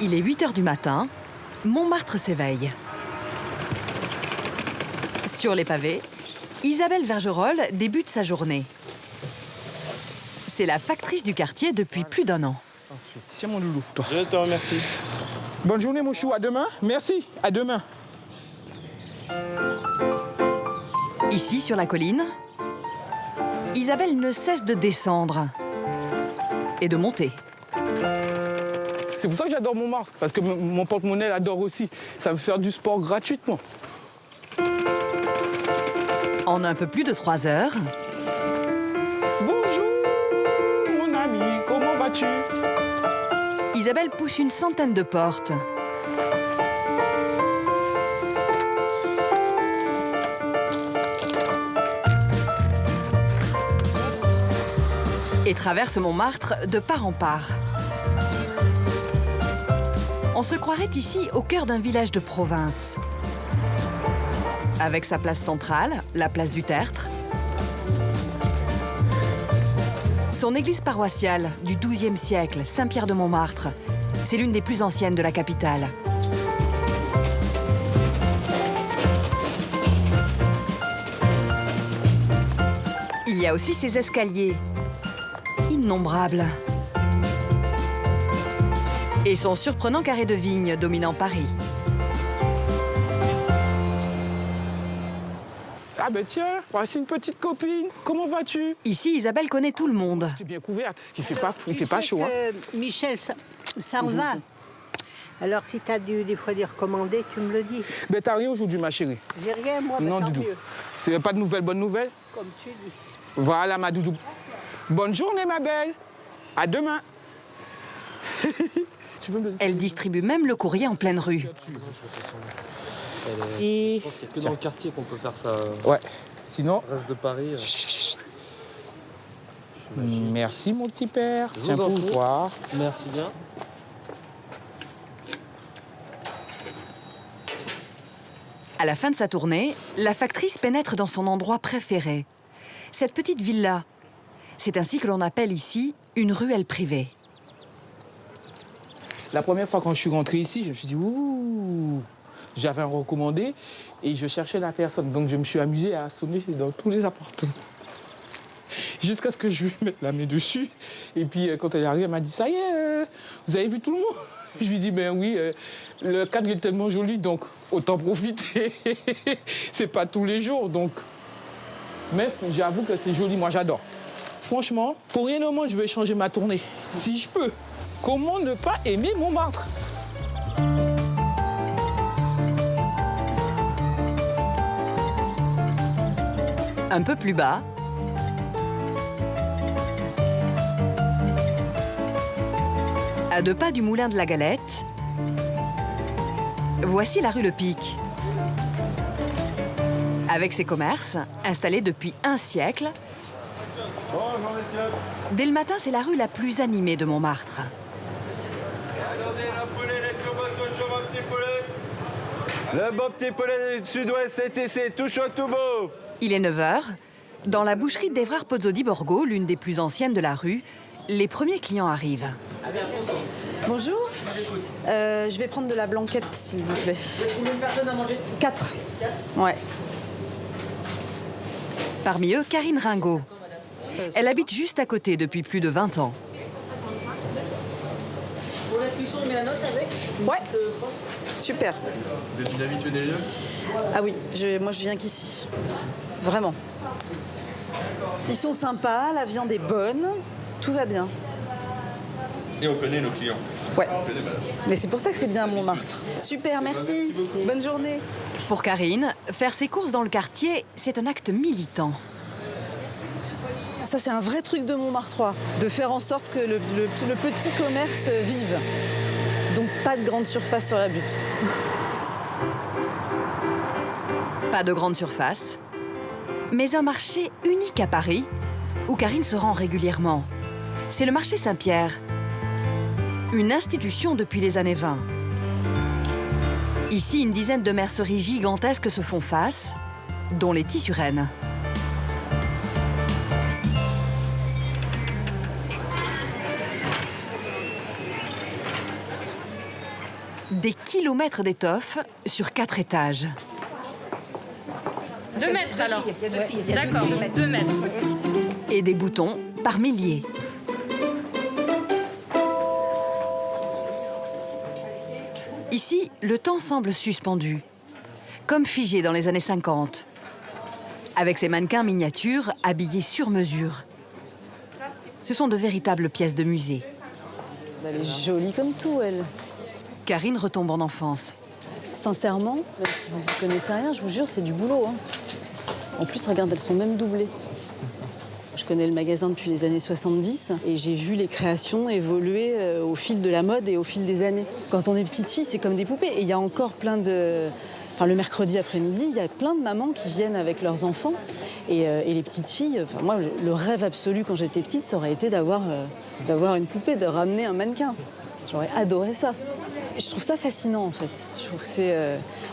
Il est 8 h du matin, Montmartre s'éveille. Sur les pavés, Isabelle Vergerolles débute sa journée. C'est la factrice du quartier depuis plus d'1 an. Ensuite, tiens mon loulou, toi. Je te remercie. Bonne journée mon chou, à demain. Merci, à demain. Ici, sur la colline, Isabelle ne cesse de descendre et de monter. C'est pour ça que j'adore Montmartre, parce que mon porte-monnaie l'adore aussi. Ça me fait faire du sport gratuitement. En un peu plus de 3 heures, Bonjour mon ami, comment vas-tu? Isabelle pousse une centaine de portes. Et traverse Montmartre de part en part. On se croirait ici au cœur d'un village de province. Avec sa place centrale, la place du Tertre, son église paroissiale du XIIe siècle, Saint-Pierre de Montmartre, c'est l'une des plus anciennes de la capitale. Il y a aussi ses escaliers, innombrables. Et son surprenant carré de vigne dominant Paris. Ah ben tiens, voici une petite copine. Comment vas-tu? Ici, Isabelle connaît tout le monde. Tu es bien couverte, ce qui fait pas chaud. Hein. Michel s'en va. Alors si tu as des fois des recommandés, tu me le dis. Ben t'as rien aujourd'hui ma chérie? J'ai rien, moi, Non, tant Doudou. mieux. C'est pas de nouvelles, bonnes nouvelles? Comme tu dis. Voilà ma Doudou. Bonne journée ma belle. À demain. Tu veux me le... Elle distribue même le courrier en pleine rue. Je pense qu'il n'y a que dans le quartier qu'on peut faire ça. Ouais. Sinon... Le reste de Paris. Merci mon petit père. Je Tiens vous en pour prie. toi. Merci bien. À la fin de sa tournée, la factrice pénètre dans son endroit préféré. Cette petite villa. C'est ainsi que l'on appelle ici une ruelle privée. La première fois quand je suis rentré ici, je me suis dit ouh, j'avais un recommandé et je cherchais la personne. Donc je me suis amusé à assommer dans tous les appartements. Jusqu'à ce que je lui mette la main dessus. Et puis quand elle est arrivée, elle m'a dit ça y est, vous avez vu tout le monde? Je lui ai dit ben oui, le cadre est tellement joli donc autant profiter. C'est pas tous les jours donc. Mais j'avoue que c'est joli, moi j'adore. Franchement, pour rien au monde, je vais changer ma tournée, si je peux. Comment ne pas aimer Montmartre? Un peu plus bas, à 2 pas du moulin de la Galette, voici la rue Le Pic. Avec ses commerces, installés depuis un siècle, dès le matin, c'est la rue la plus animée de Montmartre. Le beau petit poulet du sud-ouest CTC, tout chaud, tout beau. Il est 9 h. Dans la boucherie d'Evrard Pozzo di Borgo, l'une des plus anciennes de la rue, les premiers clients arrivent. Bonjour. Je vais prendre de la blanquette, s'il vous plaît. Combien de personnes à manger? 4. Ouais. Parmi eux, Karine Ringot. Elle habite juste à côté depuis plus de 20 ans. Pour la cuisson, mais la noce avec? Ouais. Super. Vous êtes une habituée des lieux? Ah oui, moi je viens qu'ici. Vraiment. Ils sont sympas, la viande est bonne, tout va bien. Et on connaît nos clients. Ouais. Mais c'est pour ça que c'est bien à Montmartre. Super, merci. Bonne journée. Pour Karine, faire ses courses dans le quartier, c'est un acte militant. Ça, c'est un vrai truc de Montmartrois, de faire en sorte que le petit commerce vive. Donc pas de grande surface sur la butte. Pas de grande surface, mais un marché unique à Paris, où Karine se rend régulièrement. C'est le marché Saint-Pierre, une institution depuis les années 20. Ici, une dizaine de merceries gigantesques se font face, dont les Tissurennes. Des kilomètres d'étoffe sur 4 étages. 2 mètres alors. D'accord, 2 mètres. Et des boutons par milliers. Ici, le temps semble suspendu, comme figé dans les années 50, avec ces mannequins miniatures habillés sur mesure. Ce sont de véritables pièces de musée. Elle est jolie comme tout, elle. Karine retombe en enfance. Sincèrement, même si vous y connaissez rien, je vous jure, c'est du boulot. Hein. En plus, regarde, elles sont même doublées. Je connais le magasin depuis les années 70 et j'ai vu les créations évoluer au fil de la mode et au fil des années. Quand on est petite fille, c'est comme des poupées. Et il y a encore plein de... Enfin, le mercredi après-midi, il y a plein de mamans qui viennent avec leurs enfants. Et les petites filles, enfin, moi, le rêve absolu quand j'étais petite, ça aurait été d'avoir une poupée, de ramener un mannequin. J'aurais adoré ça. Et je trouve ça fascinant, en fait. Je trouve que c'est...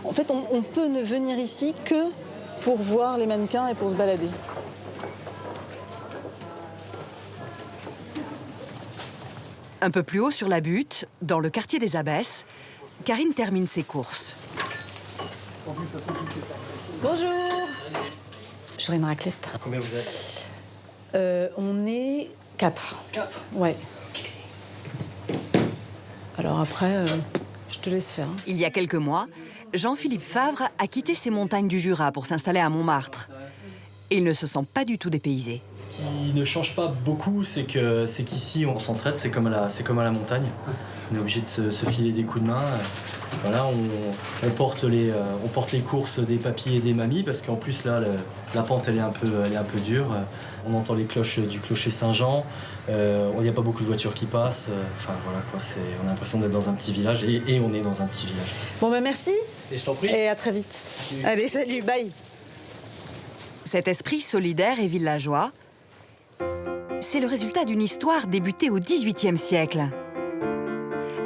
En fait, on peut ne venir ici que pour voir les mannequins et pour se balader. Un peu plus haut sur la butte, dans le quartier des Abbesses, Karine termine ses courses. Bonjour. J'aurais une raclette. Combien vous êtes? On est 4. 4. Ouais. Alors après, je te laisse faire. Hein. Il y a quelques mois, Jean-Philippe Favre a quitté ces montagnes du Jura pour s'installer à Montmartre. Et il ne se sent pas du tout dépaysé. Ce qui ne change pas beaucoup, c'est qu'ici, on s'entraide, c'est comme à la montagne. On est obligé de se filer des coups de main. Voilà, on porte les courses des papis et des mamies, parce qu'en plus, là, la pente, elle est un peu dure. On entend les cloches du clocher Saint-Jean. Il n'y a pas beaucoup de voitures qui passent. Enfin, voilà, quoi, on a l'impression d'être dans un petit village, et on est dans un petit village. Bon, ben merci. Et je t'en prie. Et à très vite. Allez, salut, bye. Cet esprit solidaire et villageois, c'est le résultat d'une histoire débutée au XVIIIe siècle.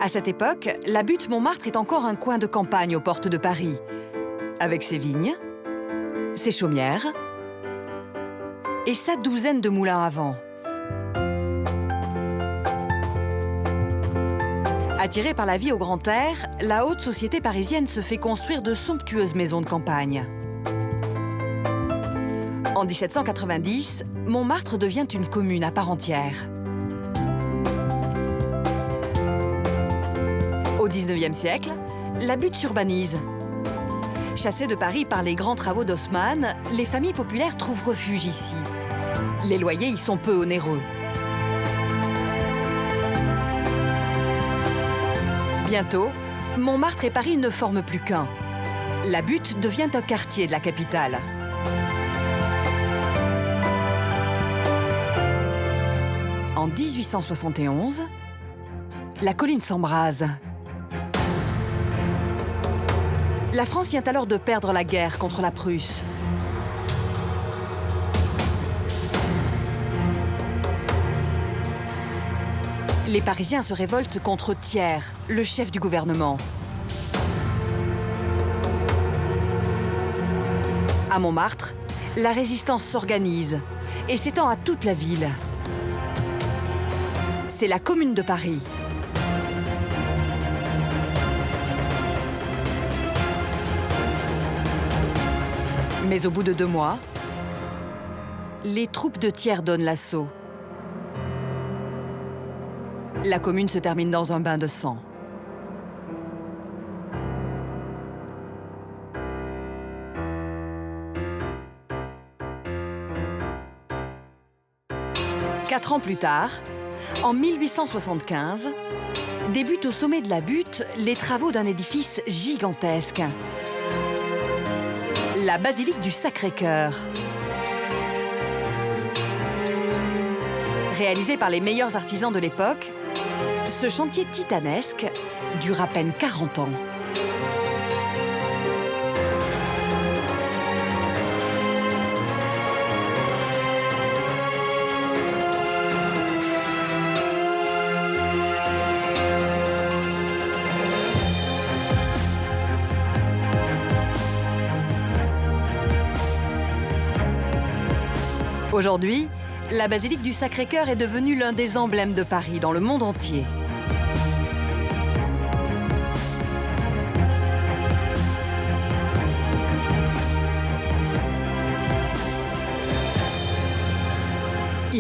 À cette époque, la butte Montmartre est encore un coin de campagne aux portes de Paris, avec ses vignes, ses chaumières et sa douzaine de moulins à vent. Attirée par la vie au grand air, la haute société parisienne se fait construire de somptueuses maisons de campagne. En 1790, Montmartre devient une commune à part entière. Au XIXe siècle, la butte s'urbanise. Chassées de Paris par les grands travaux d'Haussmann, les familles populaires trouvent refuge ici. Les loyers y sont peu onéreux. Bientôt, Montmartre et Paris ne forment plus qu'un. La butte devient un quartier de la capitale. En 1871, la colline s'embrase. La France vient alors de perdre la guerre contre la Prusse. Les Parisiens se révoltent contre Thiers, le chef du gouvernement. À Montmartre, la résistance s'organise et s'étend à toute la ville. C'est la Commune de Paris. Mais au bout de 2 mois, les troupes de Thiers donnent l'assaut. La commune se termine dans un bain de sang. Quatre ans plus tard, en 1875, débutent au sommet de la butte les travaux d'un édifice gigantesque. La basilique du Sacré-Cœur. Réalisé par les meilleurs artisans de l'époque, ce chantier titanesque dure à peine 40 ans. Aujourd'hui, la basilique du Sacré-Cœur est devenue l'un des emblèmes de Paris dans le monde entier.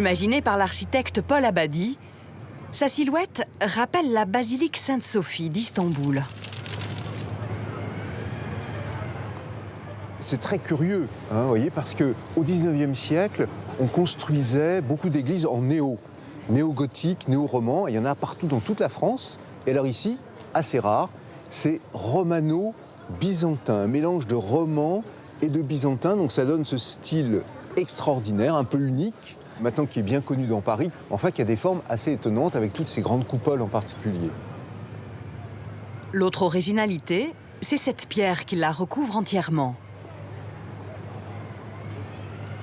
Imaginée par l'architecte Paul Abadi, sa silhouette rappelle la basilique Sainte-Sophie d'Istanbul. C'est très curieux, hein, vous voyez, parce qu'au XIXe siècle, on construisait beaucoup d'églises en néo-gothique, néo-roman. Il y en a partout dans toute la France. Et alors ici, assez rare, c'est romano-byzantin, un mélange de roman et de byzantin. Donc ça donne ce style extraordinaire, un peu unique, maintenant qui est bien connu dans Paris. Enfin, qui a des formes assez étonnantes avec toutes ces grandes coupoles en particulier. L'autre originalité, c'est cette pierre qui la recouvre entièrement.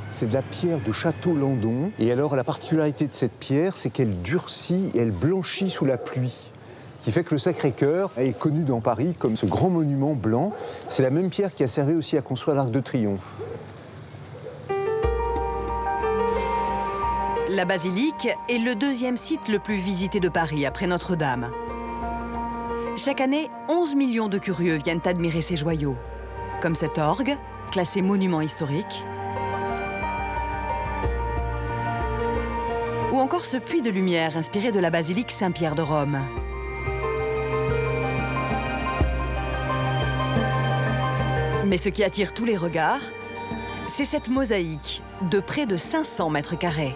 C'est de la pierre de Château-Landon. Et alors, la particularité de cette pierre, c'est qu'elle durcit et elle blanchit sous la pluie. Ce qui fait que le Sacré-Cœur est connu dans Paris comme ce grand monument blanc. C'est la même pierre qui a servi aussi à construire l'Arc de Triomphe. La basilique est le deuxième site le plus visité de Paris, après Notre-Dame. Chaque année, 11 millions de curieux viennent admirer ces joyaux, comme cet orgue, classé monument historique, ou encore ce puits de lumière inspiré de la basilique Saint-Pierre de Rome. Mais ce qui attire tous les regards, c'est cette mosaïque de près de 500 mètres carrés.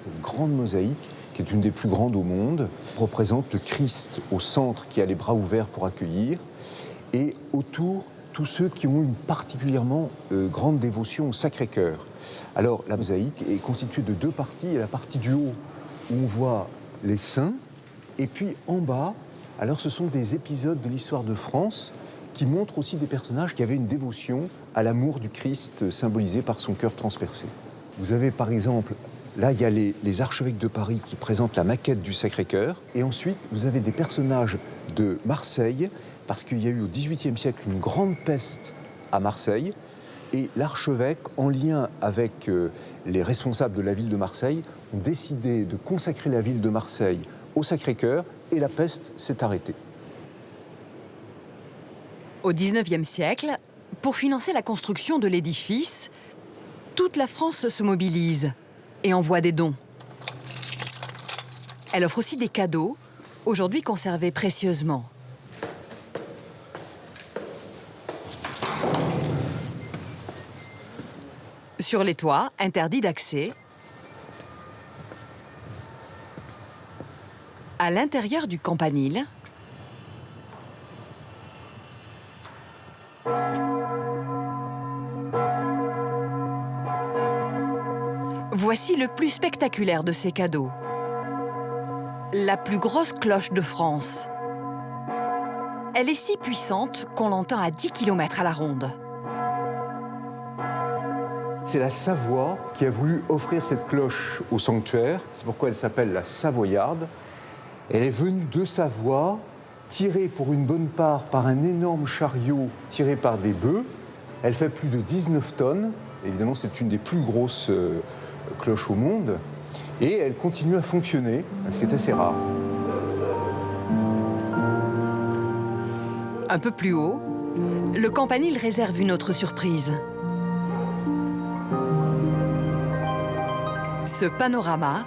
Cette grande mosaïque, qui est une des plus grandes au monde, représente le Christ au centre qui a les bras ouverts pour accueillir, et autour, tous ceux qui ont une particulièrement grande dévotion au Sacré-Cœur. Alors, la mosaïque est constituée de deux parties. Il y a la partie du haut, où on voit les saints, et puis en bas, alors ce sont des épisodes de l'histoire de France qui montrent aussi des personnages qui avaient une dévotion à l'amour du Christ symbolisé par son cœur transpercé. Vous avez par exemple, là il y a les archevêques de Paris qui présentent la maquette du Sacré-Cœur, et ensuite vous avez des personnages de Marseille, parce qu'il y a eu au XVIIIe siècle une grande peste à Marseille, et l'archevêque, en lien avec les responsables de la ville de Marseille, ont décidé de consacrer la ville de Marseille au Sacré-Cœur, et la peste s'est arrêtée. Au XIXe siècle, pour financer la construction de l'édifice, toute la France se mobilise et envoie des dons. Elle offre aussi des cadeaux, aujourd'hui conservés précieusement. Sur les toits, interdits d'accès. À l'intérieur du campanile, voici le plus spectaculaire de ces cadeaux. La plus grosse cloche de France. Elle est si puissante qu'on l'entend à 10 km à la ronde. C'est la Savoie qui a voulu offrir cette cloche au sanctuaire. C'est pourquoi elle s'appelle la Savoyarde. Elle est venue de Savoie, tirée pour une bonne part par un énorme chariot tiré par des bœufs. Elle fait plus de 19 tonnes. Évidemment, c'est une des plus grosses cloches au monde. Et elle continue à fonctionner, ce qui est assez rare. Un peu plus haut, le campanile réserve une autre surprise. Ce panorama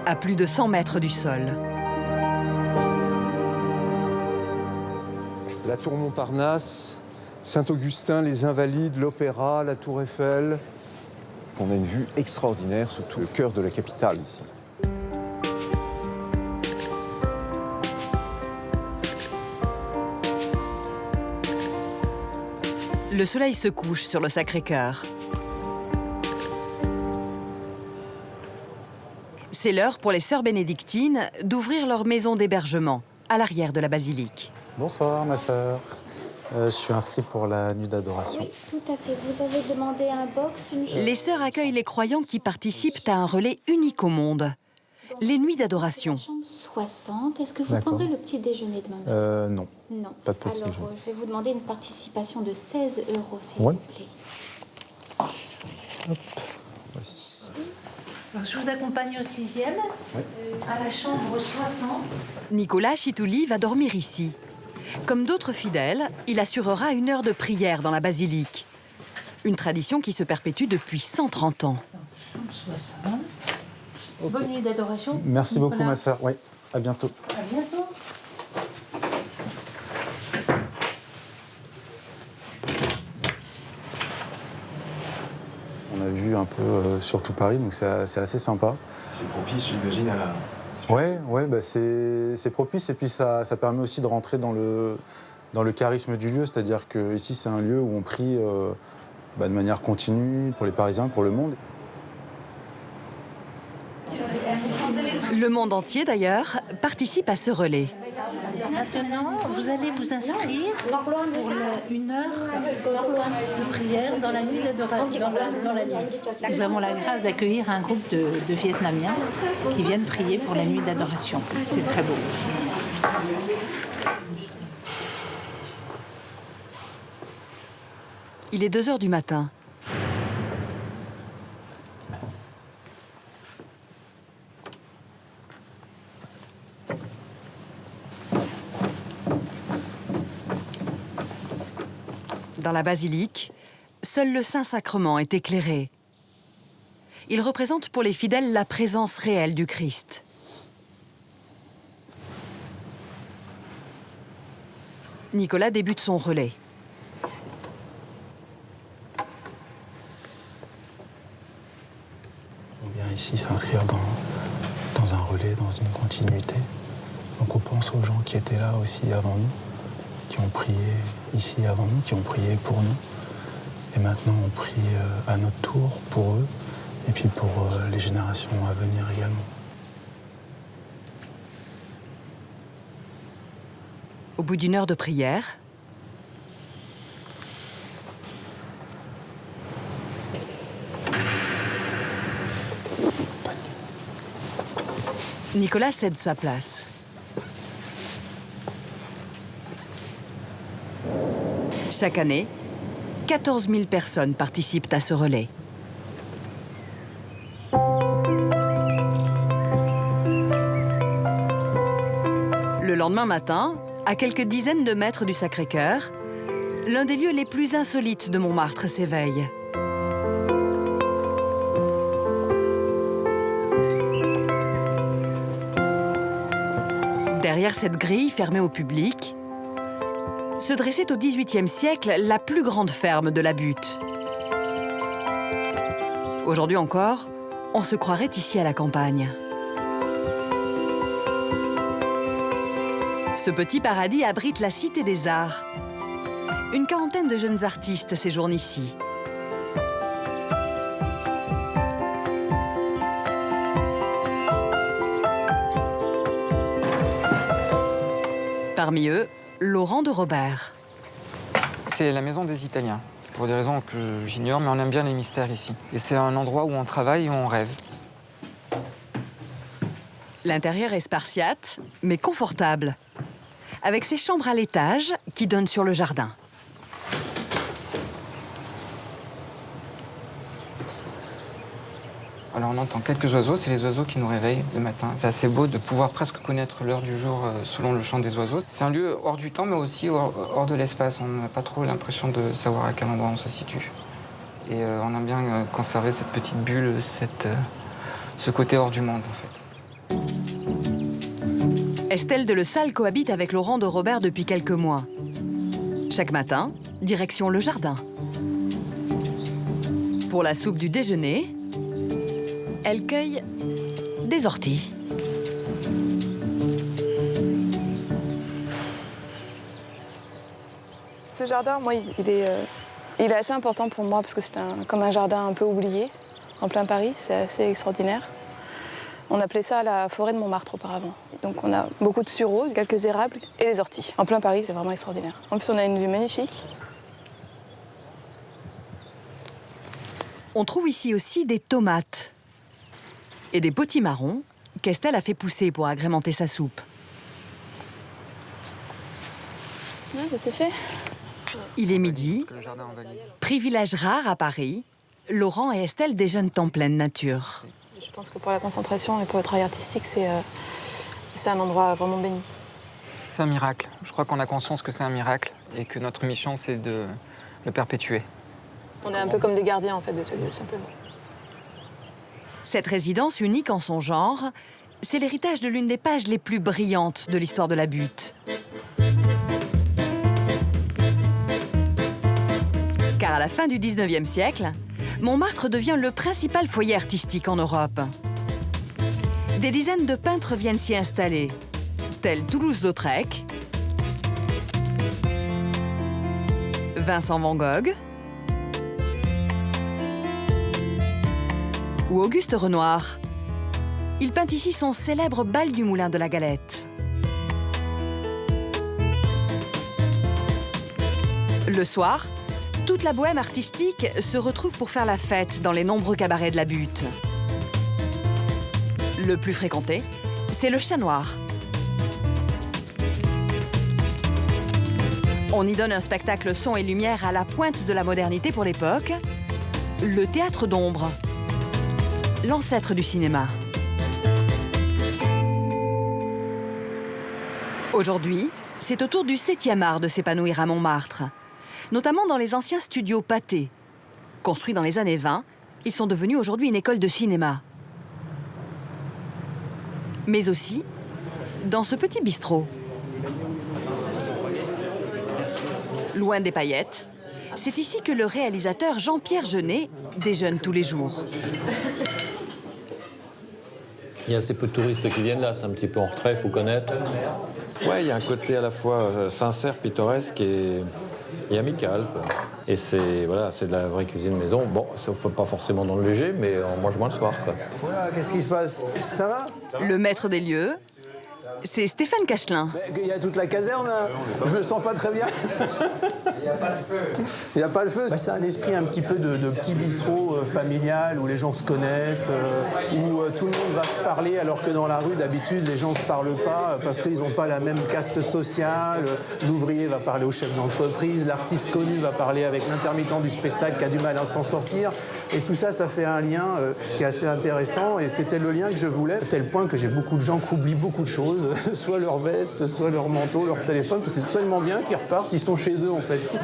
à plus de 100 mètres du sol. La tour Montparnasse, Saint-Augustin, les Invalides, l'Opéra, la tour Eiffel. On a une vue extraordinaire sur tout le cœur de la capitale ici. Le soleil se couche sur le Sacré-Cœur. C'est l'heure pour les sœurs bénédictines d'ouvrir leur maison d'hébergement à l'arrière de la basilique. Bonsoir ma sœur, je suis inscrit pour la nuit d'adoration. Oui, tout à fait. Vous avez demandé un box, une chambre. Les sœurs accueillent les croyants qui participent à un relais unique au monde, les nuits d'adoration. Chambre 60. Est-ce que vous prendrez le petit déjeuner demain matin? Non. Non. Pas de petit Alors, déjeuner. je vais vous demander une participation de 16 €, s'il vous plaît. Hop, voici. Alors, je vous accompagne au 6e, à la chambre 60. Nicolas Chitouli va dormir ici. Comme d'autres fidèles, il assurera 1 heure de prière dans la basilique. Une tradition qui se perpétue depuis 130 ans. Bonne nuit d'adoration. Merci beaucoup, ma sœur. Oui, à bientôt. À bientôt. On a vu un peu sur tout Paris, donc c'est assez sympa. C'est propice, j'imagine, à la... Ouais, bah c'est propice et puis ça permet aussi de rentrer dans le charisme du lieu, c'est-à-dire que ici c'est un lieu où on prie de manière continue pour les Parisiens, pour le monde. Le monde entier, d'ailleurs, participe à ce relais. Maintenant, vous allez vous inscrire pour 1 heure de prière dans la nuit d'adoration. Dans la nuit. Nous avons la grâce d'accueillir un groupe de Vietnamiens qui viennent prier pour la nuit d'adoration. C'est très beau. Il est 2 h du matin. Dans la basilique, seul le Saint-Sacrement est éclairé. Il représente pour les fidèles la présence réelle du Christ. Nicolas débute son relais. On vient ici s'inscrire dans un relais, dans une continuité. Donc on pense aux gens qui étaient là aussi avant nous, qui ont prié ici avant nous, qui ont prié pour nous. Et maintenant, on prie à notre tour pour eux et puis pour les générations à venir également. Au bout d'1 heure de prière, Nicolas cède sa place. Chaque année, 14 000 personnes participent à ce relais. Le lendemain matin, à quelques dizaines de mètres du Sacré-Cœur, l'un des lieux les plus insolites de Montmartre s'éveille. Derrière cette grille fermée au public, se dressait au XVIIIe siècle la plus grande ferme de la Butte. Aujourd'hui encore, on se croirait ici à la campagne. Ce petit paradis abrite la Cité des Arts. Une quarantaine de jeunes artistes séjournent ici. Parmi eux, Laurent de Robert. C'est la maison des Italiens. Pour des raisons que j'ignore, mais on aime bien les mystères ici. Et c'est un endroit où on travaille et où on rêve. L'intérieur est spartiate, mais confortable, avec ses chambres à l'étage qui donnent sur le jardin. Alors on entend quelques oiseaux, c'est les oiseaux qui nous réveillent le matin. C'est assez beau de pouvoir presque connaître l'heure du jour selon le chant des oiseaux. C'est un lieu hors du temps, mais aussi hors de l'espace. On n'a pas trop l'impression de savoir à quel endroit on se situe. Et on aime bien conserver cette petite bulle, ce côté hors du monde, en fait. Estelle de Le Salle cohabite avec Laurent de Robert depuis quelques mois. Chaque matin, direction le jardin. Pour la soupe du déjeuner, elle cueille des orties. Ce jardin, moi, il est assez important pour moi parce que c'est comme un jardin un peu oublié, en plein Paris. C'est assez extraordinaire. On appelait ça la forêt de Montmartre auparavant. Donc on a beaucoup de sureaux, quelques érables et les orties. En plein Paris, c'est vraiment extraordinaire. En plus, on a une vue magnifique. On trouve ici aussi des tomates et des potimarrons qu'Estelle a fait pousser pour agrémenter sa soupe. Ouais, ça s'est fait. Il est midi. Privilège rare à Paris, Laurent et Estelle déjeunent en pleine nature. Je pense que pour la concentration et pour le travail artistique, c'est un endroit vraiment béni. C'est un miracle. Je crois qu'on a conscience que c'est un miracle et que notre mission, c'est de le perpétuer. On est un peu comme des gardiens en fait de ce lieu, simplement. Cette résidence unique en son genre, c'est l'héritage de l'une des pages les plus brillantes de l'histoire de la Butte. Car à la fin du 19e siècle, Montmartre devient le principal foyer artistique en Europe. Des dizaines de peintres viennent s'y installer, tels Toulouse-Lautrec, Vincent van Gogh ou Auguste Renoir. Il peint ici son célèbre bal du Moulin de la Galette. Le soir, toute la bohème artistique se retrouve pour faire la fête dans les nombreux cabarets de la Butte. Le plus fréquenté, c'est le Chat Noir. On y donne un spectacle son et lumière à la pointe de la modernité pour l'époque, le théâtre d'ombre, l'ancêtre du cinéma. Aujourd'hui, c'est au tour du 7e art de s'épanouir à Montmartre, notamment dans les anciens studios Pathé. Construits dans les années 20, ils sont devenus aujourd'hui une école de cinéma. Mais aussi dans ce petit bistrot. Loin des paillettes, c'est ici que le réalisateur Jean-Pierre Jeunet déjeune tous les jours. Il y a assez peu de touristes qui viennent là, c'est un petit peu en retrait, il faut connaître. Ouais, il y a un côté à la fois sincère, pittoresque et amical, quoi. Et c'est voilà, c'est de la vraie cuisine maison. Bon, ça ne faut pas forcément dans le léger, mais on mange moins le soir, quoi. Voilà, qu'est-ce qui se passe? Ça va? Le maître des lieux, c'est Stéphane Cachelin. Il y a toute la caserne, là. Je me sens pas très bien. Il n'y a pas le feu. Il n'y a pas le feu. C'est un esprit un petit peu de petit bistrot familial où les gens se connaissent, où tout le monde va se parler, alors que dans la rue, d'habitude, les gens ne se parlent pas parce qu'ils n'ont pas la même caste sociale. L'ouvrier va parler au chef d'entreprise, l'artiste connu va parler avec l'intermittent du spectacle qui a du mal à s'en sortir. Et tout ça, ça fait un lien qui est assez intéressant. Et c'était le lien que je voulais, à tel point que j'ai beaucoup de gens qui oublient beaucoup de choses. Soit leur veste, soit leur manteau, leur téléphone, parce que c'est tellement bien qu'ils repartent, ils sont chez eux en fait. 50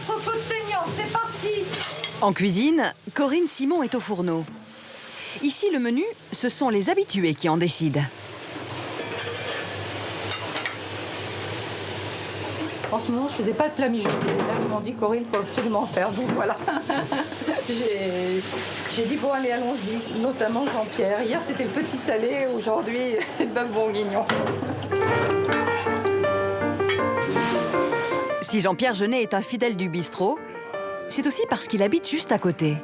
cocottes saignantes, c'est parti! En cuisine, Corinne Simon est au fourneau. Ici, le menu, ce sont les habitués qui en décident. En ce moment, je faisais pas de plat mijoté. Là, ils m'ont dit, Corinne, il faut absolument en faire. Donc voilà. J'ai dit, bon, allez, allons-y. Notamment Jean-Pierre. Hier, c'était le petit salé. Aujourd'hui, c'est le bœuf bourguignon. Si Jean-Pierre Jeunet est un fidèle du bistrot, c'est aussi parce qu'il habite juste à côté.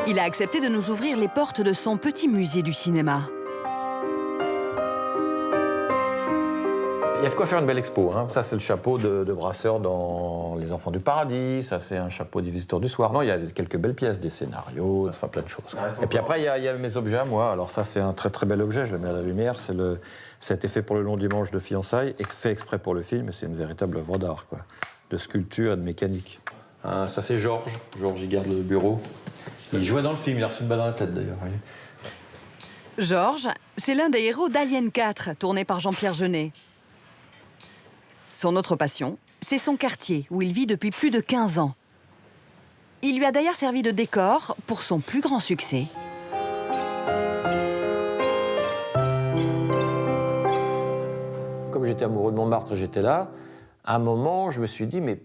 Il a accepté de nous ouvrir les portes de son petit musée du cinéma. Il y a de quoi faire une belle expo, hein. Ça, c'est le chapeau de Brasseur dans Les Enfants du Paradis. Ça, c'est un chapeau des Visiteurs du Soir. Non, il y a quelques belles pièces, des scénarios, enfin plein de choses. Et puis après, il y a mes objets à moi. Alors ça, c'est un très très bel objet, je le mets à la lumière. Ça a été fait pour le long dimanche de fiançailles, fait exprès pour le film, et c'est une véritable œuvre d'art, quoi. De sculpture et de mécanique. Hein, ça, c'est Georges. Georges, il garde le bureau. Il jouait dans le film, il a reçu une balle dans la tête, d'ailleurs. Oui. Georges, c'est l'un des héros d'Alien 4, tourné par Jean-Pierre Jeunet. Son autre passion, c'est son quartier, où il vit depuis plus de 15 ans. Il lui a d'ailleurs servi de décor pour son plus grand succès. Comme j'étais amoureux de Montmartre, j'étais là. À un moment, je me suis dit, mais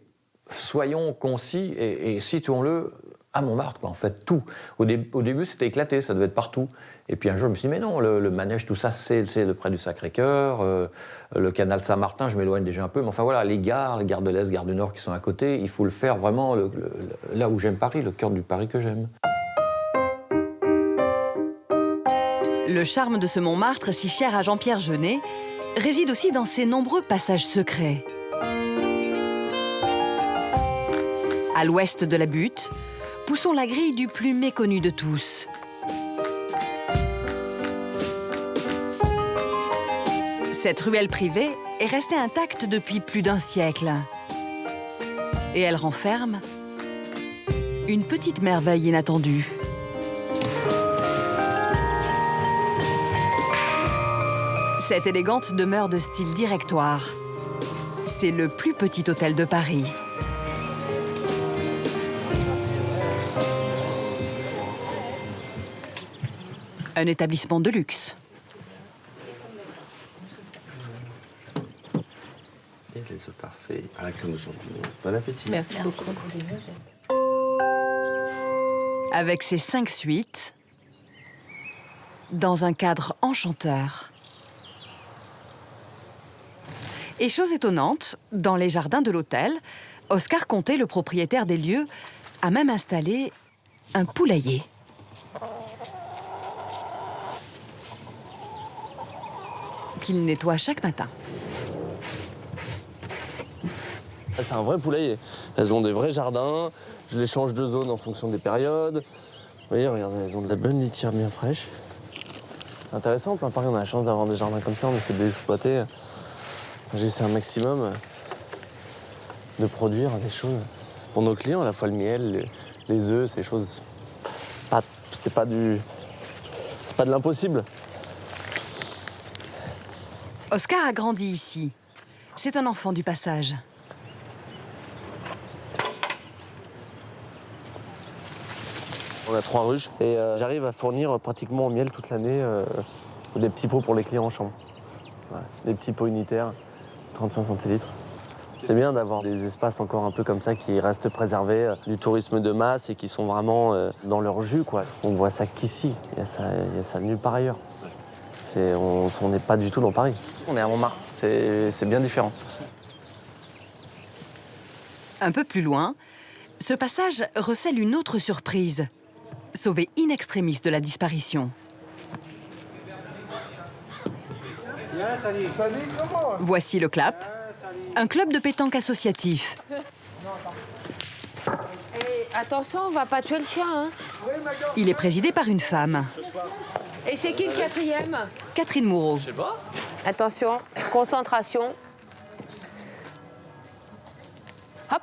soyons concis et situons-le à Montmartre, quoi, en fait, tout. Au début, c'était éclaté, ça devait être partout. Et puis un jour, je me suis dit, mais non, le manège, tout ça, c'est près du Sacré-Cœur. Le canal Saint-Martin, je m'éloigne déjà un peu. Mais enfin, voilà, les gares de l'Est, gares du Nord qui sont à côté, il faut le faire vraiment là où j'aime Paris, le cœur du Paris que j'aime. Le charme de ce Montmartre, si cher à Jean-Pierre Jeunet, réside aussi dans ses nombreux passages secrets. À l'ouest de la Butte, poussons la grille du plus méconnu de tous. Cette ruelle privée est restée intacte depuis plus d'un siècle. Et elle renferme une petite merveille inattendue. Cette élégante demeure de style directoire. C'est le plus petit hôtel de Paris. Un établissement de luxe. Et les œufs parfaits à la crème de champignons. Bon appétit. Merci beaucoup. Avec ses 5 suites, dans un cadre enchanteur. Et chose étonnante, dans les jardins de l'hôtel, Oscar Conté, le propriétaire des lieux, a même installé un poulailler. Qu'il nettoie chaque matin. C'est un vrai poulailler. Elles ont des vrais jardins. Je les change de zone en fonction des périodes. Vous voyez, regardez, elles ont de la bonne litière bien fraîche. C'est intéressant. À Paris, on a la chance d'avoir des jardins comme ça. On essaie de les exploiter. J'essaie un maximum de produire des choses pour nos clients, à la fois le miel, les œufs, ces choses. C'est pas de l'impossible. Oscar a grandi ici. C'est un enfant du passage. On a 3 ruches et j'arrive à fournir pratiquement au miel toute l'année des petits pots pour les clients en chambre. Ouais, des petits pots unitaires, 35 centilitres. C'est bien d'avoir des espaces encore un peu comme ça qui restent préservés du tourisme de masse et qui sont vraiment dans leur jus, quoi. On voit ça qu'ici, il y a ça nulle part ailleurs. On n'est pas du tout dans Paris. On est à Montmartre, c'est bien différent. Un peu plus loin, ce passage recèle une autre surprise. Sauvé in extremis de la disparition. Voici le CLAP, un club de pétanque associatif. Attention, on va pas tuer le chien. Hein. Il est présidé par une femme. Et c'est qui le 4e? Catherine Moureau. Je sais pas. Attention, concentration. Hop.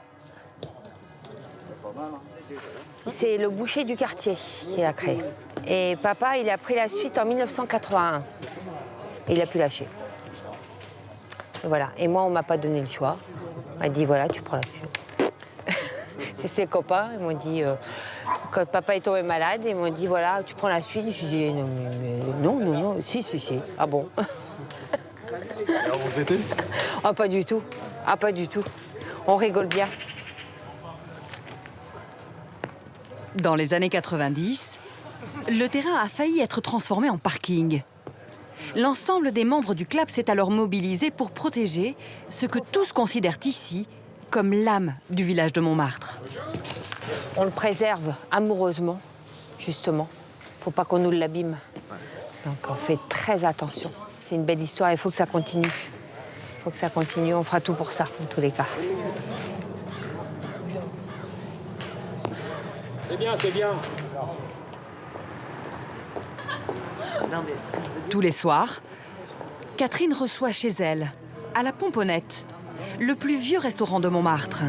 C'est le boucher du quartier qui l'a créé. Et papa, il a pris la suite en 1981. Et il a pu lâcher. Et voilà. Et moi, on m'a pas donné le choix. On m'a dit, voilà, tu prends la suite. C'est ses copains. Ils m'ont dit, quand papa est tombé malade, ils m'ont dit, voilà, tu prends la suite. Je lui ai dit, non, si. Ah bon? Alors vous regrettez? Ah, pas du tout. Ah, pas du tout. On rigole bien. Dans les années 90, le terrain a failli être transformé en parking. L'ensemble des membres du CLAP s'est alors mobilisé pour protéger ce que tous considèrent ici comme l'âme du village de Montmartre. On le préserve amoureusement, justement. Faut pas qu'on nous l'abîme. Donc on fait très attention. C'est une belle histoire, il faut que ça continue. Il faut que ça continue, on fera tout pour ça, en tous les cas. C'est bien. Tous les soirs, Catherine reçoit chez elle, à la Pomponnette, le plus vieux restaurant de Montmartre.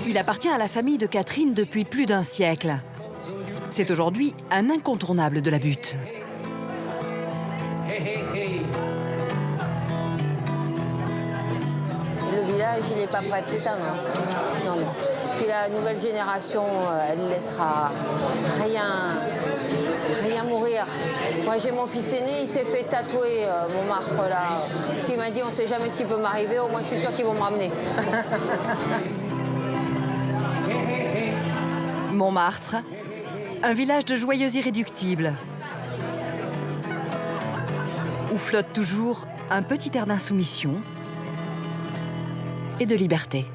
Il appartient à la famille de Catherine depuis plus d'1 siècle. C'est aujourd'hui un incontournable de la butte. Le village, il n'est pas prêt de s'éteindre. Non. Puis la nouvelle génération, elle ne laissera rien mourir. Moi, j'ai mon fils aîné, il s'est fait tatouer Montmartre, là. S'il m'a dit, on ne sait jamais ce qui peut m'arriver, au moins je suis sûre qu'ils vont me ramener. Montmartre, un village de joyeux irréductibles, où flotte toujours un petit air d'insoumission et de liberté.